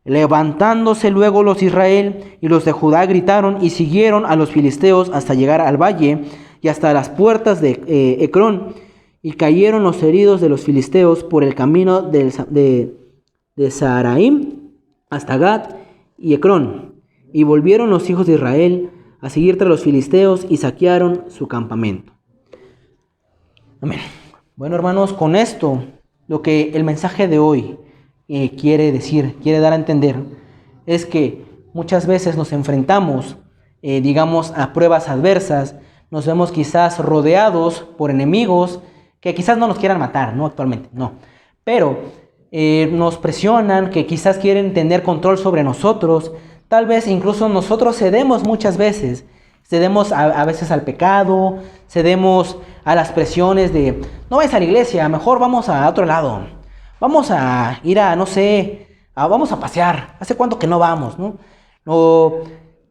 Levantándose luego los de Israel y los de Judá gritaron y siguieron a los filisteos hasta llegar al valle y hasta las puertas de Ecrón. Y cayeron los heridos de los filisteos por el camino de Saharaim hasta Gat y Ecrón. Y volvieron los hijos de Israel a seguir tras los filisteos y saquearon su campamento. Amén. Bueno, hermanos, con esto, lo que el mensaje de hoy quiere decir, quiere dar a entender, es que muchas veces nos enfrentamos, a pruebas adversas, nos vemos quizás rodeados por enemigos que quizás no nos quieran matar, no actualmente, no, pero nos presionan, que quizás quieren tener control sobre nosotros. Tal vez incluso nosotros cedemos muchas veces, cedemos a veces al pecado, cedemos a las presiones de no vayas a la iglesia, mejor vamos a otro lado, vamos a ir vamos a pasear, hace cuánto que no vamos, ¿no? O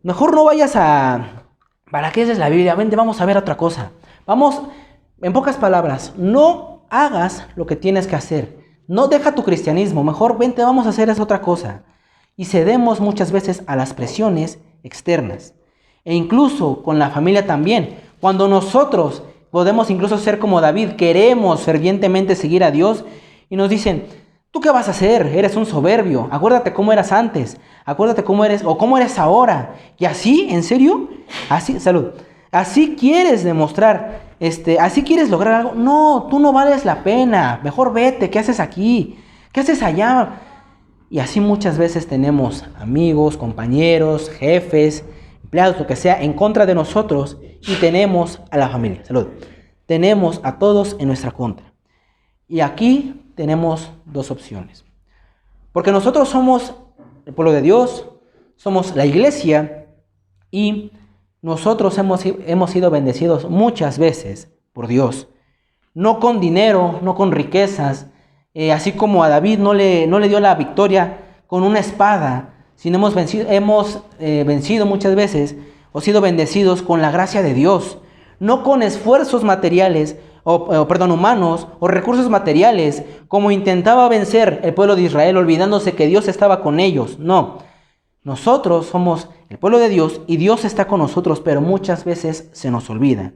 mejor no vayas ¿para qué es la Biblia? Vente, vamos a ver otra cosa. Vamos, en pocas palabras, no hagas lo que tienes que hacer, no deja tu cristianismo, mejor vente, vamos a hacer esa otra cosa. Y cedemos muchas veces a las presiones externas. E incluso con la familia también. Cuando nosotros podemos incluso ser como David, queremos fervientemente seguir a Dios y nos dicen, ¿tú qué vas a hacer? Eres un soberbio. Acuérdate cómo eras antes. Acuérdate cómo eres o cómo eres ahora. Y así, ¿en serio? Así, salud. Así quieres demostrar, así quieres lograr algo. No, tú no vales la pena. Mejor vete. ¿Qué haces aquí? ¿Qué haces allá? Y así muchas veces tenemos amigos, compañeros, jefes, empleados, lo que sea, en contra de nosotros, y tenemos a la familia, salud, tenemos a todos en nuestra contra. Y aquí tenemos dos opciones. Porque nosotros somos el pueblo de Dios, somos la iglesia, y nosotros hemos sido bendecidos muchas veces por Dios. No con dinero, no con riquezas, así como a David no le dio la victoria con una espada, sino hemos vencido muchas veces o sido bendecidos con la gracia de Dios, no con esfuerzos materiales, humanos o recursos materiales, como intentaba vencer el pueblo de Israel, olvidándose que Dios estaba con ellos. No, nosotros somos el pueblo de Dios y Dios está con nosotros, pero muchas veces se nos olvida.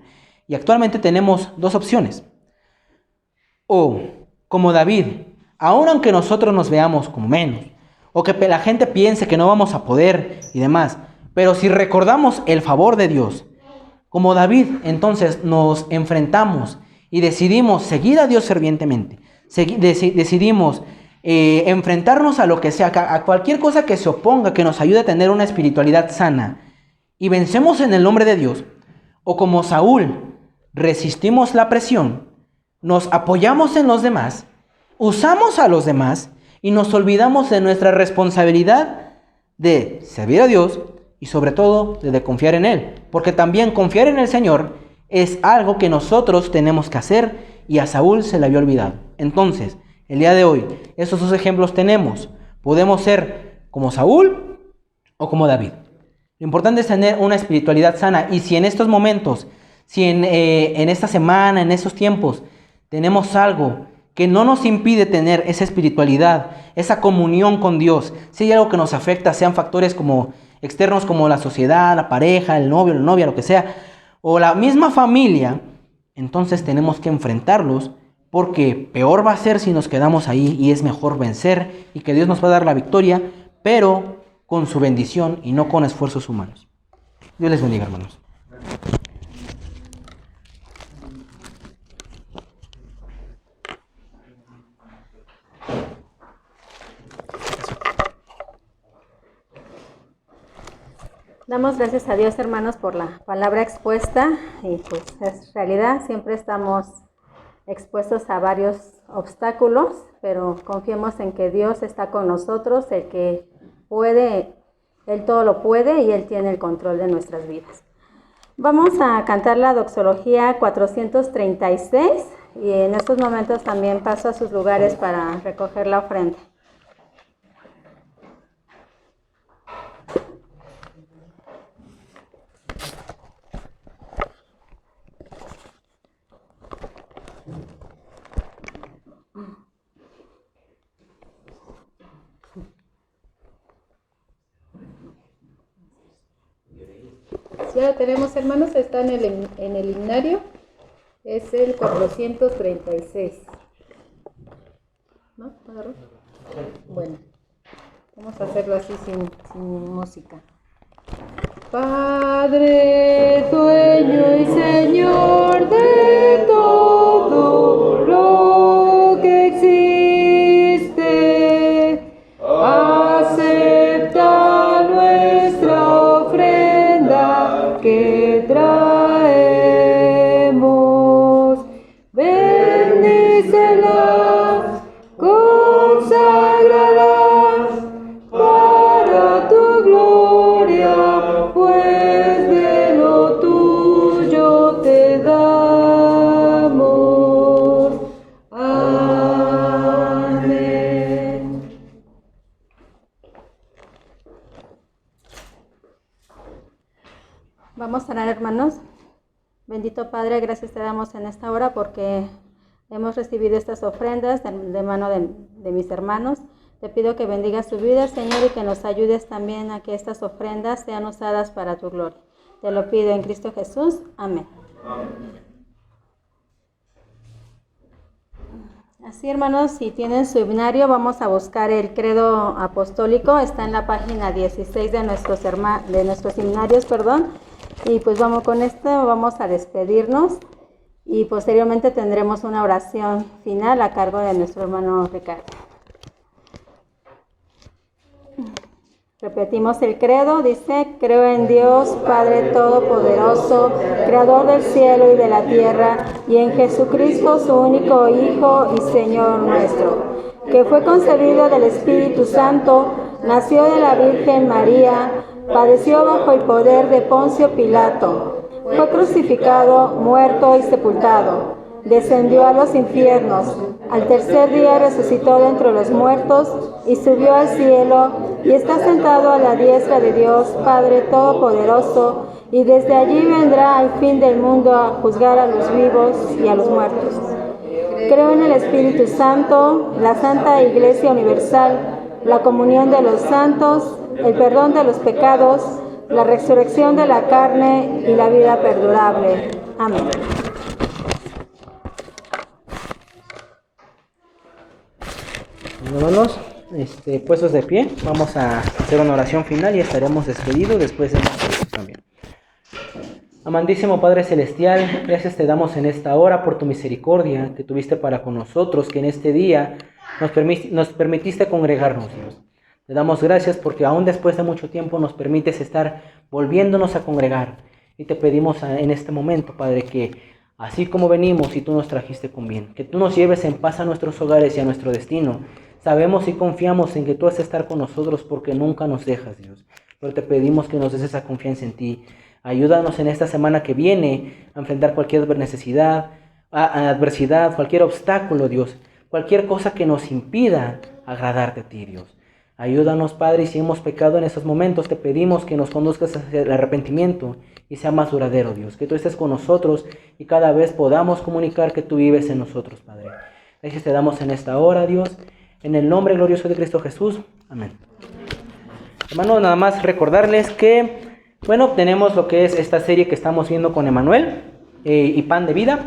Y actualmente tenemos dos opciones. O como David, aun aunque nosotros nos veamos como menos, o que la gente piense que no vamos a poder y demás, pero si recordamos el favor de Dios, como David, entonces nos enfrentamos y decidimos seguir a Dios fervientemente, decidimos enfrentarnos a lo que sea, a cualquier cosa que se oponga, que nos ayude a tener una espiritualidad sana, y vencemos en el nombre de Dios. O como Saúl, resistimos la presión, nos apoyamos en los demás, usamos a los demás y nos olvidamos de nuestra responsabilidad de servir a Dios y sobre todo de confiar en Él. Porque también confiar en el Señor es algo que nosotros tenemos que hacer y a Saúl se le había olvidado. Entonces, el día de hoy, esos dos ejemplos tenemos. Podemos ser como Saúl o como David. Lo importante es tener una espiritualidad sana. Y si en estos momentos, si en esta semana, en estos tiempos, tenemos algo que no nos impide tener esa espiritualidad, esa comunión con Dios, si hay algo que nos afecta, sean factores como externos como la sociedad, la pareja, el novio, la novia, lo que sea, o la misma familia, entonces tenemos que enfrentarlos, porque peor va a ser si nos quedamos ahí y es mejor vencer y que Dios nos va a dar la victoria, pero con su bendición y no con esfuerzos humanos. Dios les bendiga, hermanos. Damos gracias a Dios, hermanos, por la palabra expuesta y pues es realidad, siempre estamos expuestos a varios obstáculos, pero confiemos en que Dios está con nosotros, el que puede, Él todo lo puede y Él tiene el control de nuestras vidas. Vamos a cantar la doxología 436 y en estos momentos también paso a sus lugares para recoger la ofrenda. Ya la tenemos, hermanos, está en el himnario, es el 436. ¿No? ¿Agarró? Bueno, vamos a hacerlo así sin música. Padre, dueño y Señor de todo lo que existe, acepta nuestra ofrenda que traemos, bendícela, conságrala para tu gloria, pues de lo tuyo te damos. Amén. Vamos a orar, hermanos. Bendito Padre, gracias te damos en esta hora porque hemos recibido estas ofrendas de mano de mis hermanos. Te pido que bendigas su vida, Señor, y que nos ayudes también a que estas ofrendas sean usadas para tu gloria. Te lo pido en Cristo Jesús. Amén. Así, hermanos, si tienen su himnario, vamos a buscar el credo apostólico. Está en la página 16 de nuestros himnarios, Y pues vamos con esto, vamos a despedirnos y posteriormente tendremos una oración final a cargo de nuestro hermano Ricardo. Repetimos el credo, dice: creo en Dios, Padre Todopoderoso, Creador del cielo y de la tierra, y en Jesucristo, su único Hijo y Señor nuestro, que fue concebido del Espíritu Santo, nació de la Virgen María, padeció bajo el poder de Poncio Pilato, fue crucificado, muerto y sepultado, descendió a los infiernos, al tercer día resucitó de entre los muertos y subió al cielo y está sentado a la diestra de Dios Padre Todopoderoso, y desde allí vendrá al fin del mundo a juzgar a los vivos y a los muertos. Creo en el Espíritu Santo, la Santa Iglesia Universal, la comunión de los santos, el perdón de los pecados, la resurrección de la carne y la vida perdurable. Amén. Hermanos, puestos de pie, vamos a hacer una oración final y estaremos despedidos después de nosotros también. Amantísimo Padre Celestial, gracias te damos en esta hora por tu misericordia que tuviste para con nosotros, que en este día nos permitiste congregarnos, Dios. Te damos gracias porque aún después de mucho tiempo nos permites estar volviéndonos a congregar. Y te pedimos en este momento, Padre, que así como venimos y tú nos trajiste con bien, que tú nos lleves en paz a nuestros hogares y a nuestro destino. Sabemos y confiamos en que tú vas a estar con nosotros porque nunca nos dejas, Dios. Pero te pedimos que nos des esa confianza en ti. Ayúdanos en esta semana que viene a enfrentar cualquier necesidad, adversidad, cualquier obstáculo, Dios. Cualquier cosa que nos impida agradarte a ti, Dios. Ayúdanos, Padre, y si hemos pecado en estos momentos, te pedimos que nos conduzcas hacia el arrepentimiento y sea más duradero, Dios. Que tú estés con nosotros y cada vez podamos comunicar que tú vives en nosotros, Padre. Gracias te damos en esta hora, Dios. En el nombre glorioso de Cristo Jesús. Amén. Hermanos, nada más recordarles que, bueno, tenemos lo que es esta serie que estamos viendo con Emanuel y Pan de Vida.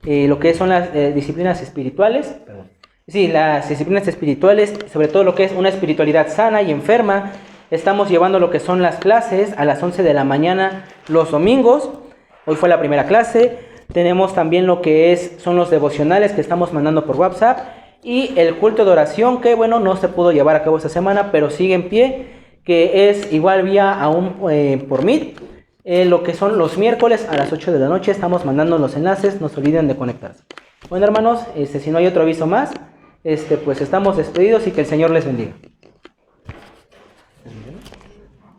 Lo que son las disciplinas espirituales. Perdón. Sí, las disciplinas espirituales, sobre todo lo que es una espiritualidad sana y enferma. Estamos llevando lo que son las clases a las 11 de la mañana los domingos. Hoy fue la primera clase. Tenemos también lo que son los devocionales que estamos mandando por WhatsApp. Y el culto de oración que, bueno, no se pudo llevar a cabo esta semana, pero sigue en pie, que es igual vía aún por Meet. Lo que son los miércoles a las 8 de la noche estamos mandando los enlaces, no se olviden de conectarse. Bueno, hermanos, si no hay otro aviso más, pues estamos despedidos y que el Señor les bendiga.